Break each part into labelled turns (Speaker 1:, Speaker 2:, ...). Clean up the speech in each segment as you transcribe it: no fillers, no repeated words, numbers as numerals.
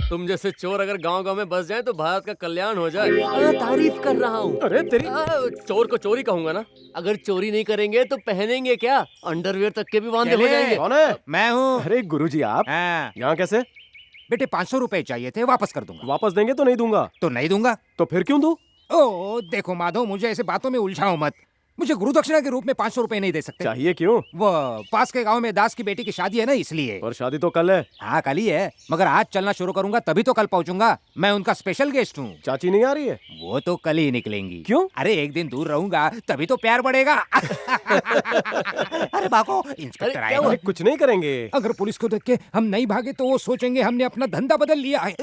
Speaker 1: तुम जैसे चोर अगर गांव-गांव में बस जाएं तो भारत का कल्याण हो जाए। तारीफ कर रहा हूँ।
Speaker 2: अरे तेरी
Speaker 1: चोर को चोरी कहूंगा ना। अगर चोरी नहीं करेंगे तो पहनेंगे क्या? अंडरवियर तक के भी वांदे हो जाएंगे।
Speaker 2: कौन है?
Speaker 3: मैं हूँ।
Speaker 2: अरे गुरुजी आप
Speaker 3: हाँ।
Speaker 2: यहाँ कैसे?
Speaker 3: बेटे 500 रुपए चाहिए थे, वापस कर दूंगा।
Speaker 2: वापस देंगे तो नहीं दूंगा।
Speaker 3: तो नहीं दूंगा।
Speaker 2: तो फिर क्यों दूं?
Speaker 3: ओ देखो माधव, मुझे ऐसे बातों में उलझाओ मत। मुझे गुरु दक्षिणा के रूप में 500 रुपए नहीं दे सकते।
Speaker 2: चाहिए क्यों?
Speaker 3: वो पास के गांव में दास की बेटी की शादी है ना, इसलिए।
Speaker 2: और शादी तो कल है।
Speaker 3: हाँ कल ही है, मगर आज चलना शुरू करूंगा तभी तो कल पहुंचूंगा। मैं उनका स्पेशल गेस्ट हूँ।
Speaker 2: चाची नहीं आ रही है?
Speaker 3: वो तो कल ही निकलेंगी।
Speaker 2: क्यों?
Speaker 3: अरे एक दिन दूर रहूंगा तभी तो प्यार बढ़ेगा। अरे भागो, इंस्पेक्टर आए हैं।
Speaker 2: कुछ नहीं करेंगे।
Speaker 3: अगर पुलिस को देख के हम नहीं भागे तो वो सोचेंगे हमने अपना धंधा बदल लिया है।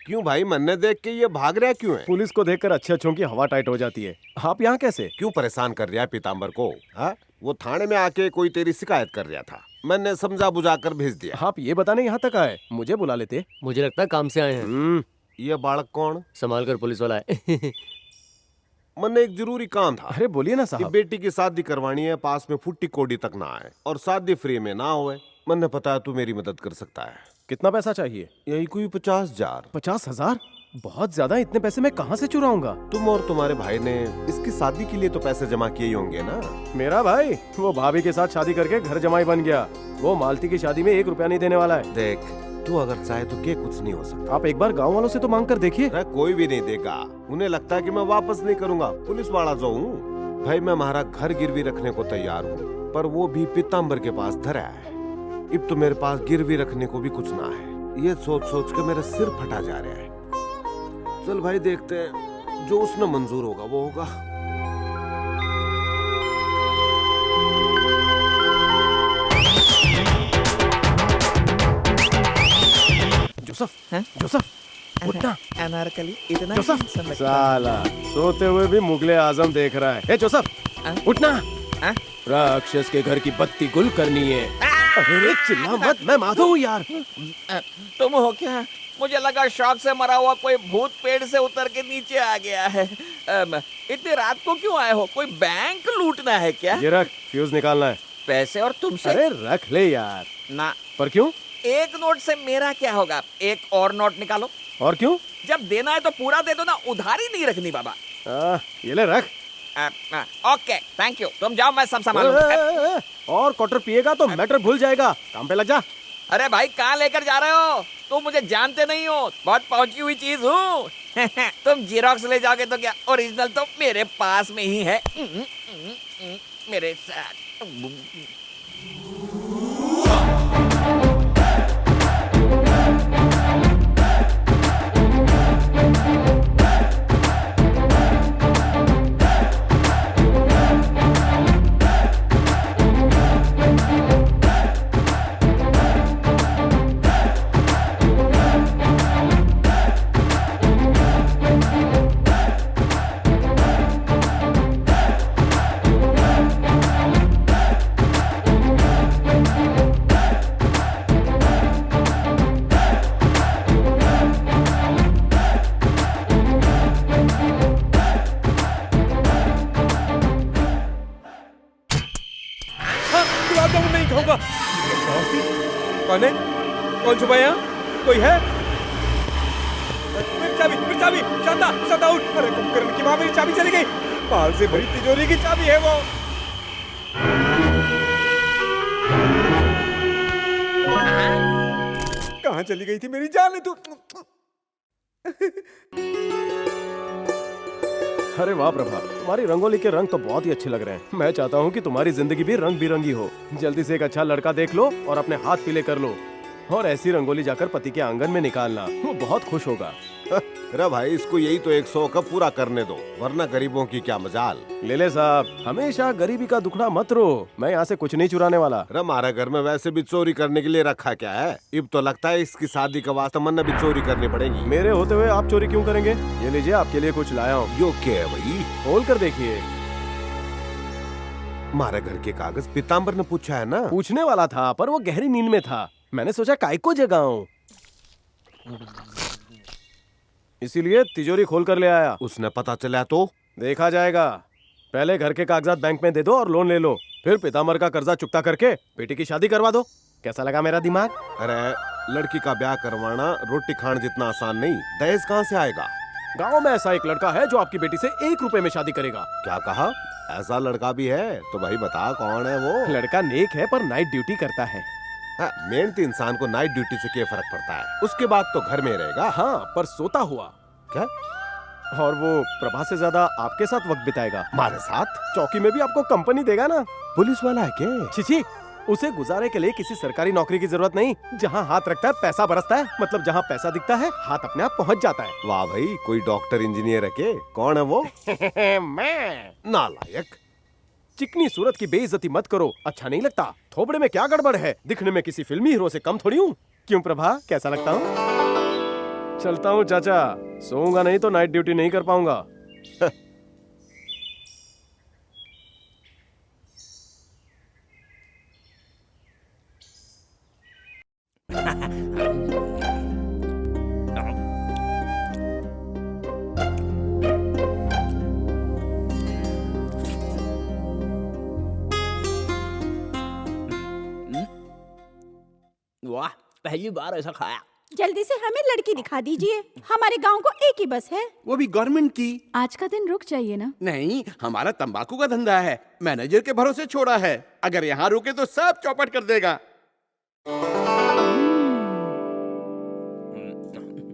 Speaker 4: क्यों भाई, मन्ने देख के ये भाग रहा क्यों है?
Speaker 2: पुलिस को देखकर अच्छे अच्छों की हवा टाइट हो जाती है। आप यहाँ कैसे?
Speaker 4: क्यों परेशान कर रहा है पीताम्बर को? हाँ, वो थाने में आके कोई तेरी शिकायत कर रहा था, मैंने समझा बुझा कर भेज दिया।
Speaker 2: आप ये बताने यहाँ तक आए, मुझे बुला लेते।
Speaker 1: मुझे लगता है काम से आए हैं।
Speaker 4: ये बालक कौन?
Speaker 1: संभाल कर पुलिस वाला है।
Speaker 4: मन्ने एक जरूरी काम था।
Speaker 2: अरे बोलिए ना
Speaker 4: कि
Speaker 2: साहब।
Speaker 4: बेटी की शादी करवानी है, पास में फुट्टी कोडी तक ना आए और शादी फ्री में ना होए। मैंने पता है तू मेरी मदद कर सकता है।
Speaker 2: कितना पैसा चाहिए?
Speaker 4: यही कोई 50,000।
Speaker 2: 50,000? बहुत ज्यादा। इतने पैसे मैं कहाँ से चुराऊंगा?
Speaker 4: तुम और तुम्हारे भाई ने इसकी शादी के लिए तो पैसे जमा किए ही होंगे ना?
Speaker 2: मेरा भाई वो भाभी के साथ शादी करके घर जमाई बन गया। वो मालती की शादी में 1 रुपया नहीं देने वाला है।
Speaker 4: देख, तू अगर चाहे तो क्या कुछ नहीं हो सकता।
Speaker 2: आप एक बार गांव वालों से तो मांग कर देखिए।
Speaker 4: कोई भी नहीं देगा। उन्हें लगता है कि मैं वापस नहीं करूंगा। पुलिस वाला जो हूँ भाई, मैं हमारा घर गिरवी रखने को तैयार हूँ, पर वो भी पीताम्बर के पास धरा है। अब तो मेरे पास गिरवी रखने को भी कुछ ना है। ये सोच सोच के मेरा सिर फटा जा रहा है। चल भाई, देखते हैं, जो उसने मंजूर होगा वो होगा।
Speaker 2: जोसेफ, जोसेफ उठना।
Speaker 5: अनारकली इतना
Speaker 2: जोसेफ साला सोते हुए भी मुगले आजम देख रहा है। ए जोसेफ उठना। राक्षस के घर की बत्ती गुल करनी है। अरे चिल्ला मत, मैं माधव हूँ यार।
Speaker 5: तुम हो क्या? मुझे लगा शौक से मरा हुआ कोई भूत पेड़ से उतर के नीचे आ गया है। इतनी रात को क्यों आए हो? कोई बैंक लूटना है क्या?
Speaker 2: ये रख, फ्यूज निकालना है।
Speaker 5: पैसे और तुमसे?
Speaker 2: अरे रख ले यार।
Speaker 5: ना।
Speaker 2: पर क्यों?
Speaker 5: एक नोट से मेरा क्या होगा? एक और नोट निकालो।
Speaker 2: और क्यों?
Speaker 5: जब देना है तो पूरा दे दो ना, उधारी नहीं रखनी बाबा।
Speaker 2: ये ले रख।
Speaker 5: ओके थैंक यू, तुम जाओ, मैं सब संभालूंगा।
Speaker 2: और क्वार्टर पिएगा तो मैटर भूल जाएगा। काम पे लग जा।
Speaker 5: अरे भाई कहाँ लेकर जा रहे हो? तुम मुझे जानते नहीं हो, बहुत पहुंची हुई चीज हूँ। तुम जीरोक्स ले जाओगे तो क्या, ओरिजिनल तो मेरे पास में ही है। मेरे साथ।
Speaker 6: नहीं खाऊंगा। कौन है? कौन छुपा यहाँ? कोई है? मेरी चाबी, मेरी चाबी, शांता, शांता उठ। अरे कुंभकर्ण की माँ, मेरी चाबी चली गई। माल से भरी तिजोरी की चाबी है वो। कहाँ चली गई थी मेरी जान? तू
Speaker 2: अरे वाह प्रभा, तुम्हारी रंगोली के रंग तो बहुत ही अच्छे लग रहे हैं। मैं चाहता हूँ कि तुम्हारी जिंदगी भी रंग बिरंगी हो। जल्दी से एक अच्छा लड़का देख लो और अपने हाथ पीले कर लो, और ऐसी रंगोली जाकर पति के आंगन में निकालना। वो बहुत खुश होगा।
Speaker 4: अरे भाई, इसको यही तो एक शौक पूरा करने दो, वरना गरीबों की क्या मजाल।
Speaker 2: ले साहब, हमेशा गरीबी का दुखड़ा मत रो। मैं यहाँ से कुछ नहीं चुराने वाला।
Speaker 4: अरे हमारे घर में वैसे भी चोरी करने के लिए रखा क्या है? अब तो लगता है इसकी शादी का वास्ता मन्ने भी चोरी करनी पड़ेगी।
Speaker 2: मेरे होते हुए आप चोरी क्यों करेंगे? ये लीजिए, आपके लिए कुछ लाया हूँ।
Speaker 4: यो क्या है भाई?
Speaker 2: खोल कर देखिए।
Speaker 4: हमारे घर के कागज पीताम्बर ने पूछा है ना?
Speaker 2: पूछने वाला था, पर वो गहरी नींद में था। मैंने सोचा काय को जगाऊं, इसीलिए तिजोरी खोल कर ले आया।
Speaker 4: उसने पता चला तो?
Speaker 2: देखा जाएगा। पहले घर के कागजात बैंक में दे दो और लोन ले लो, फिर पीताम्बर का कर्जा चुकता करके बेटी की शादी करवा दो। कैसा लगा मेरा दिमाग?
Speaker 4: अरे लड़की का ब्याह करवाना रोटी खान जितना आसान नहीं, दहेज कहाँ से आएगा?
Speaker 2: गांव में ऐसा एक लड़का है जो आपकी बेटी से 1 रुपए में शादी करेगा।
Speaker 4: क्या कहा? ऐसा लड़का भी है? तो भाई बता कौन है वो?
Speaker 2: लड़का नेक है पर नाइट ड्यूटी करता है।
Speaker 4: मेहनती इंसान को नाइट ड्यूटी से क्या फर्क पड़ता है? उसके बाद तो घर में रहेगा।
Speaker 2: हाँ, पर सोता हुआ।
Speaker 4: क्या?
Speaker 2: और वो प्रभा से ज्यादा आपके साथ वक्त बिताएगा।
Speaker 4: हमारे साथ?
Speaker 2: चौकी में भी आपको कंपनी देगा ना।
Speaker 4: पुलिस वाला है क्या?
Speaker 2: छिछी, उसे गुजारे के लिए किसी सरकारी नौकरी की जरूरत नहीं। जहाँ हाथ रखता है पैसा बरसता है। मतलब जहाँ पैसा दिखता है हाथ अपने आप पहुँच जाता है।
Speaker 4: वाह भाई, कोई डॉक्टर इंजीनियर है के? कौन है वो?
Speaker 2: मैं।
Speaker 4: नालायक।
Speaker 2: चिकनी सूरत की बेइज्जती मत करो, अच्छा नहीं लगता। थोबड़े में क्या गड़बड़ है? दिखने में किसी फिल्मी हीरो से कम थोड़ी हूँ। क्यों प्रभा, कैसा लगता हूँ? चलता हूँ चाचा, सोऊंगा नहीं तो नाइट ड्यूटी नहीं कर पाऊंगा।
Speaker 1: वाह, पहली बार ऐसा खाया।
Speaker 7: जल्दी से हमें लड़की दिखा दीजिए। हमारे गांव को एक ही बस है।
Speaker 8: वो भी गवर्नमेंट की।
Speaker 7: आज का दिन रुक जाइए ना।
Speaker 8: नहीं, हमारा तंबाकू का धंधा है, मैनेजर के भरोसे छोड़ा है। अगर यहाँ रुके तो सब चौपट कर देगा।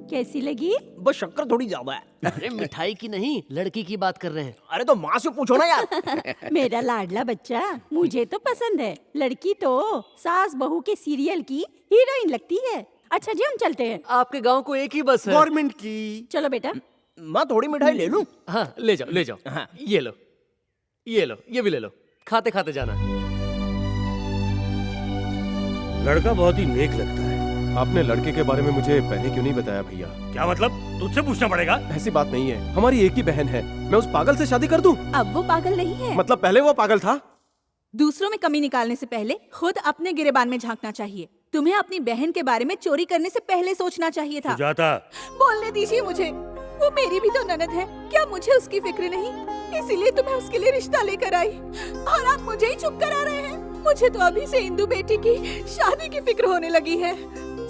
Speaker 7: कैसी लगी?
Speaker 1: बस शक्कर थोड़ी ज्यादा है। अरे मिठाई की नहीं, लड़की की बात कर रहे हैं। अरे तो माँ से पूछो ना यार।
Speaker 7: मेरा लाडला बच्चा, मुझे तो पसंद है। लड़की तो सास बहू के सीरियल की हीरोइन लगती है। अच्छा जी, हम चलते हैं।
Speaker 1: आपके गांव को एक ही बस है।
Speaker 8: गवर्नमेंट की।
Speaker 7: चलो बेटा।
Speaker 1: माँ थोड़ी मिठाई ले लूं? हाँ ले जाओ ले जाओ। हाँ ये लो, ये लो, ये भी ले लो। खाते खाते जाना।
Speaker 6: लड़का बहुत ही नेक लगता है।
Speaker 2: आपने लड़के के बारे में मुझे पहले क्यों नहीं बताया भैया?
Speaker 6: क्या मतलब? तुझसे पूछना पड़ेगा।
Speaker 2: ऐसी बात नहीं है, हमारी एक ही बहन है। मैं उस पागल से शादी कर दूं?
Speaker 7: अब वो पागल नहीं है।
Speaker 2: मतलब पहले वो पागल था।
Speaker 7: दूसरों में कमी निकालने से पहले खुद अपने गिरेबान में झांकना चाहिए। तुम्हें अपनी बहन के बारे में चोरी करने से पहले सोचना चाहिए था।
Speaker 6: सुजाता,
Speaker 7: बोलने दीजिए मुझे। वो मेरी भी तो ननद है, क्या मुझे उसकी फिक्र नहीं? इसीलिए तो मैं उसके लिए रिश्ता लेकर आई और आप मुझे ही चुप करा रहे हैं। मुझे तो अभी से इंदु बेटी की शादी की फिक्र होने लगी है।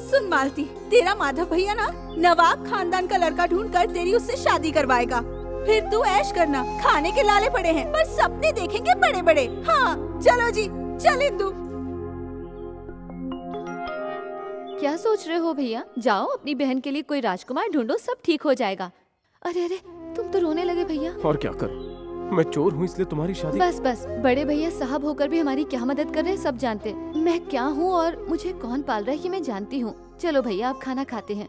Speaker 7: सुन मालती, तेरा माधव भैया ना नवाब खानदान का लड़का ढूंढ कर तेरी उससे शादी करवाएगा। फिर तू ऐश करना। खाने के लाले पड़े हैं पर सपने देखेंगे बड़े बड़े। हाँ चलो जी, चल इंदु।
Speaker 9: क्या सोच रहे हो भैया? जाओ अपनी बहन के लिए कोई राजकुमार ढूंढो, सब ठीक हो जाएगा। अरे अरे, तुम तो रोने लगे भैया।
Speaker 2: और क्या करूं? मैं चोर हूँ इसलिए तुम्हारी शादी।
Speaker 9: बस बस, बड़े भैया साहब होकर भी हमारी क्या मदद कर रहे हैं सब जानते। मैं क्या हूँ और मुझे कौन पाल रहा है ये मैं जानती हूँ। चलो भैया, आप खाना खाते हैं।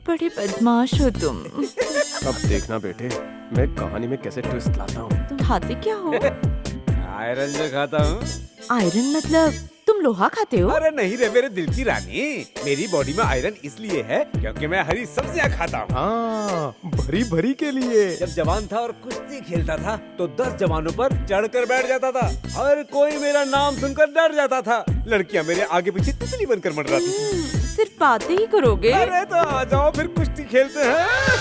Speaker 7: बड़े बदमाश हो तुम।
Speaker 2: अब देखना बेटे, मैं कहानी में कैसे ट्विस्ट लाता हूँ।
Speaker 7: तुम खाते क्या हो?
Speaker 6: आयरन जो खाता हूँ।
Speaker 7: आयरन मतलब तुम लोहा खाते हो?
Speaker 6: अरे नहीं रे मेरे दिल की रानी, मेरी बॉडी में आयरन इसलिए है क्योंकि मैं हरी सब्जियां खाता हूँ।
Speaker 2: हाँ, भरी भरी के लिए।
Speaker 6: जब जवान था और कुश्ती खेलता था तो 10 जवानों पर चढ़कर बैठ जाता था। हर कोई मेरा नाम सुनकर डर जाता था। लड़कियाँ मेरे आगे पीछे तितली बनकर मंडराती थी।
Speaker 7: सिर्फ बातें ही करोगे?
Speaker 6: अरे तो आ जाओ फिर कुश्ती खेलते हैं।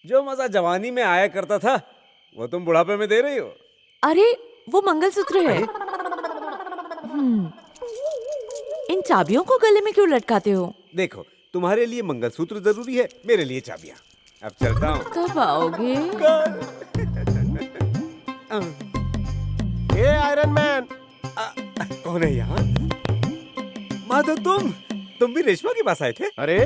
Speaker 6: जो मजा जवानी में आया करता था वो तुम बुढ़ापे में दे रही हो।
Speaker 7: अरे वो मंगलसूत्र है। इन चाबियों को गले में क्यों लटकाते हो?
Speaker 6: देखो, तुम्हारे लिए मंगलसूत्र जरूरी है, मेरे लिए चाबियां। अब चलता हूँ।
Speaker 7: कब आओगे?
Speaker 2: हे आयरन मैन।
Speaker 6: कौन है यहाँ? माधव, तुम भी रेशमा के पास आए थे?
Speaker 2: अरे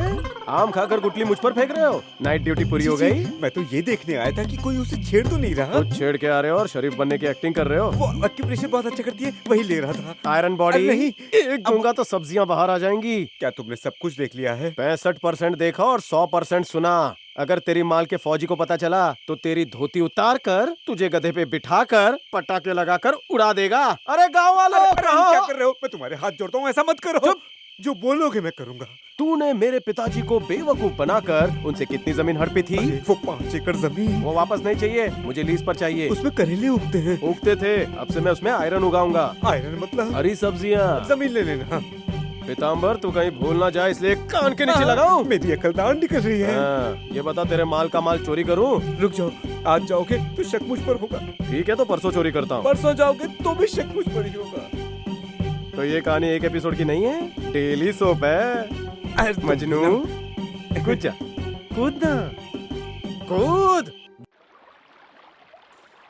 Speaker 2: आम खाकर गुटली मुझ पर फेंक रहे हो? नाइट ड्यूटी पूरी हो गई?
Speaker 6: मैं तो ये देखने आया था कि कोई उसे छेड़ तो नहीं रहा।
Speaker 2: तो छेड़ के आ रहे हो और शरीफ बनने की एक्टिंग कर रहे हो।
Speaker 6: वो एक्यूप्रेशर बहुत अच्छा करती है, वही ले रहा था।
Speaker 2: आयरन बॉडी
Speaker 6: नहीं,
Speaker 2: एक दूंगा तो सब्जियां बाहर आ जाएंगी।
Speaker 6: क्या तुमने सब कुछ देख लिया है?
Speaker 2: 65% देखा और 100% सुना। अगर तेरी माल के फौजी को पता चला तो तेरी धोती उतार कर तुझे गधे पे बिठा कर पटाखे लगाकर उड़ा देगा। अरे गाँव वालों, कहाँ
Speaker 6: क्या
Speaker 2: हो?
Speaker 6: कर रहे हो? मैं तुम्हारे हाथ जोड़ता हूँ, ऐसा मत करो। जो बोलोगे मैं करूँगा।
Speaker 2: तूने मेरे पिताजी को बेवकूफ बनाकर उनसे कितनी जमीन हड़पी थी?
Speaker 6: वो 5 एकड़ जमीन।
Speaker 2: वो वापस नहीं चाहिए, मुझे लीज पर चाहिए।
Speaker 6: उसमें करेले उगते हैं।
Speaker 2: उगते थे, अब से मैं उसमें आयरन उगाऊंगा।
Speaker 6: आयरन मतलब?
Speaker 2: हरी सब्जियाँ।
Speaker 6: जमीन ले लेना।
Speaker 2: पीताम्बर तू कहीं भूल ना जाए इसलिए कान के नीचे लगाऊं।
Speaker 6: मेरी अकल दान निकल रही है।
Speaker 2: हाँ, ये बता तेरे माल का माल चोरी करूं?
Speaker 6: रुक जाओ, आज जाओगे तो शक मुझ पर होगा,
Speaker 2: ठीक है तो परसों चोरी करता हूँ।
Speaker 6: परसों जाओगे तो भी शक मुझ पर ही होगा।
Speaker 2: तो ये कहानी एक एपिसोड की नहीं है, डेली सोप है। मजनू कूद जा, कूद ना, कूद।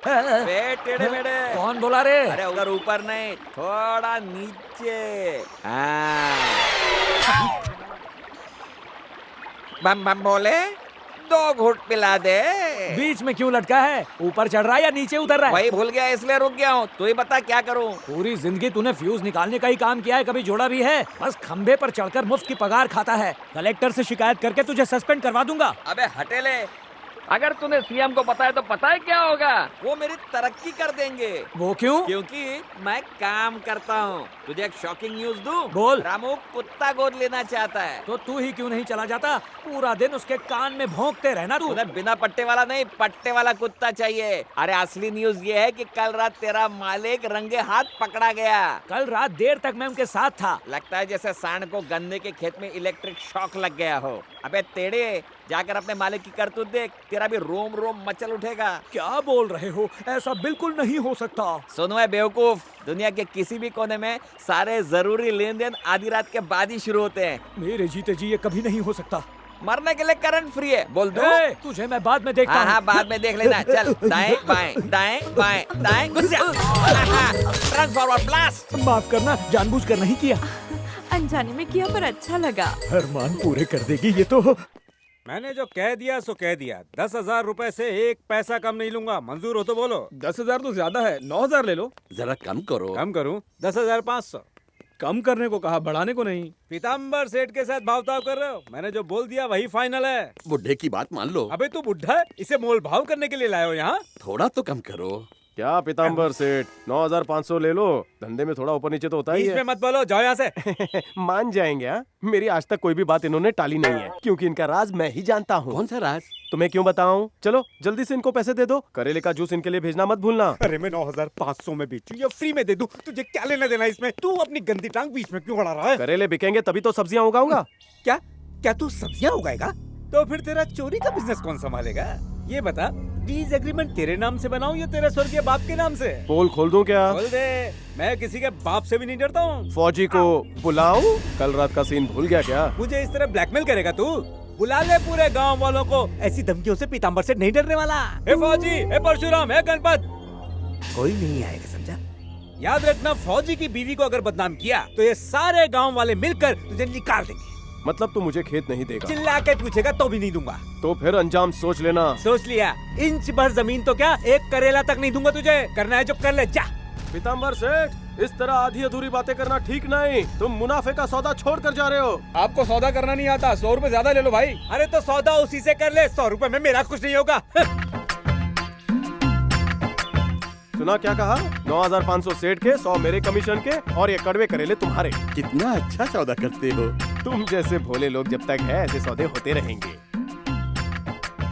Speaker 5: बे टेढ़े मेढ़े।
Speaker 1: कौन बोला रे?
Speaker 5: अरे उधर ऊपर नहीं, थोड़ा नीचे। हाँ। बम बम बोले, 2 घूंट पिला दे।
Speaker 1: बीच में क्यों लटका है? ऊपर चढ़ रहा है या नीचे उतर रहा है?
Speaker 5: वही भूल गया इसलिए रुक गया हूँ। तू ही बता क्या करूँ?
Speaker 1: पूरी जिंदगी तूने फ्यूज निकालने का ही काम किया है, कभी जोड़ा भी है? बस खंबे पर चढ़कर मुफ्त की पगार खाता है। कलेक्टर से शिकायत करके तुझे सस्पेंड करवा दूंगा।
Speaker 5: अबे हटेले, अगर तूने सीएम को बताया तो पता है क्या होगा? वो मेरी तरक्की कर देंगे।
Speaker 1: वो क्यों?
Speaker 5: क्योंकि मैं काम करता हूँ। तुझे एक शॉकिंग न्यूज दूं?
Speaker 1: बोल।
Speaker 5: रामू कुत्ता गोद लेना चाहता है।
Speaker 1: तो तू ही क्यों नहीं चला जाता? पूरा दिन उसके कान में भौंकते रहना तू।
Speaker 5: उधर बिना पट्टे वाला नहीं, पट्टे वाला कुत्ता चाहिए। अरे असली न्यूज ये है कि कल रात तेरा मालिक रंगे हाथ पकड़ा गया।
Speaker 1: कल रात देर तक मैं उनके साथ था।
Speaker 5: लगता है जैसे सांड को गन्ने के खेत में इलेक्ट्रिक शॉक लग गया हो। अबे तेड़े, जाकर अपने मालिक की करतूत देख, तेरा भी रोम रोम मचल उठेगा।
Speaker 1: क्या बोल रहे हो? ऐसा बिल्कुल नहीं हो सकता।
Speaker 5: सुनो है बेवकूफ, दुनिया के किसी भी कोने में सारे जरूरी लेन देन आधी रात के बाद ही शुरू होते हैं।
Speaker 1: मेरे जीते जी ये कभी नहीं हो सकता।
Speaker 5: मरने के लिए करंट फ्री है, बोल दो।
Speaker 1: तुझे मैं बाद में देखता हूँ।
Speaker 5: हाँ, बाद में देख लेना। चल दाएं बाएं दाएं बाएं दाएं, घुस जा। Run forward blast.
Speaker 1: माफ करना, जानबूझकर नहीं किया।
Speaker 7: अनजाने में किया पर अच्छा लगा।
Speaker 1: अरमान पूरे कर देगी ये तो।
Speaker 6: मैंने जो कह दिया सो कह दिया। 10,000 रुपए से 1 पैसा कम नहीं लूंगा। मंजूर हो तो बोलो।
Speaker 2: 10,000 तो ज्यादा है, 9,000 ले लो।
Speaker 8: जरा कम करो।
Speaker 6: कम करूं? 10,500।
Speaker 2: कम करने को कहा, बढ़ाने को नहीं।
Speaker 6: पीताम्बर सेठ के साथ भावताव कर रहे हो? मैंने जो बोल दिया वही फाइनल है।
Speaker 8: बुढ़े की बात मान लो।
Speaker 6: अबे तू बुढ़ा है, इसे मोल भाव करने के लिए लाए हो यहाँ?
Speaker 8: थोड़ा तो कम करो।
Speaker 2: क्या पीताम्बर सेठ, 9,500 ले लो। धंधे में थोड़ा ऊपर नीचे तो होता ही
Speaker 6: बीच में
Speaker 2: है।
Speaker 6: मत बोलो, जाओ यहाँ से।
Speaker 2: मान जाएंगे। हाँ, मेरी आज तक कोई भी बात इन्होंने टाली नहीं है, क्योंकि इनका राज मैं ही जानता हूँ।
Speaker 8: कौन सा राज?
Speaker 2: तुम्हें क्यों बताऊं? चलो जल्दी से इनको पैसे दे दो। करेले का जूस इनके लिए भेजना मत भूलना।
Speaker 6: अरे मैं 9,500 में बेचूं या फ्री में दे दूं, तुझे क्या लेना देना इसमें? तू अपनी गंदी टांग बीच में क्यों अड़ा रहा है?
Speaker 2: करेले बिकेंगे तभी तो सब्जियां उगाऊंगा।
Speaker 6: क्या क्या तू सब्जियां उगाएगा? तो फिर तेरा चोरी का बिजनेस कौन संभालेगा? ये बता, लीज एग्रीमेंट तेरे नाम से बनाऊं या तेरे स्वर्गीय बाप के नाम से?
Speaker 2: पोल खोल दूं क्या?
Speaker 6: खोल दे, मैं किसी के बाप से भी नहीं डरता हूँ।
Speaker 2: फौजी को बुलाऊं? कल रात का सीन भूल गया क्या?
Speaker 6: मुझे इस तरह ब्लैकमेल करेगा तू? बुला ले पूरे गांव वालों को। ऐसी धमकियों से पीताम्बर से नहीं डरने वाला। हे फौजी, हे परशुराम, हे गणपत, कोई नहीं आएगा, समझा? याद रखना, फौजी की बीवी को अगर बदनाम किया तो ये सारे गांव वाले मिलकर तुझे निकाल देंगे।
Speaker 2: मतलब तू मुझे खेत नहीं देगा?
Speaker 6: चिल्ला के पूछेगा तो भी नहीं दूंगा।
Speaker 2: तो फिर अंजाम सोच लेना।
Speaker 6: सोच लिया। इंच भर जमीन तो क्या, 1 करेला तक नहीं दूंगा तुझे। करना है जो कर ले, जा।
Speaker 2: पीताम्बर सेठ, इस तरह आधी अधूरी बातें करना ठीक नहीं। तुम मुनाफे का सौदा छोड़ कर जा रहे हो।
Speaker 6: आपको सौदा करना नहीं आता, 100 रुपए ज्यादा ले लो भाई। अरे तो सौदा उसी से कर ले, 100 रुपए में मेरा कुछ नहीं होगा।
Speaker 2: सुना क्या कहा? 9,500 सेठ के, 100 मेरे कमीशन के, और ये कड़वे करेले तुम्हारे।
Speaker 8: कितना अच्छा सौदा करते हो।
Speaker 2: तुम जैसे भोले लोग जब तक है ऐसे सौदे होते रहेंगे।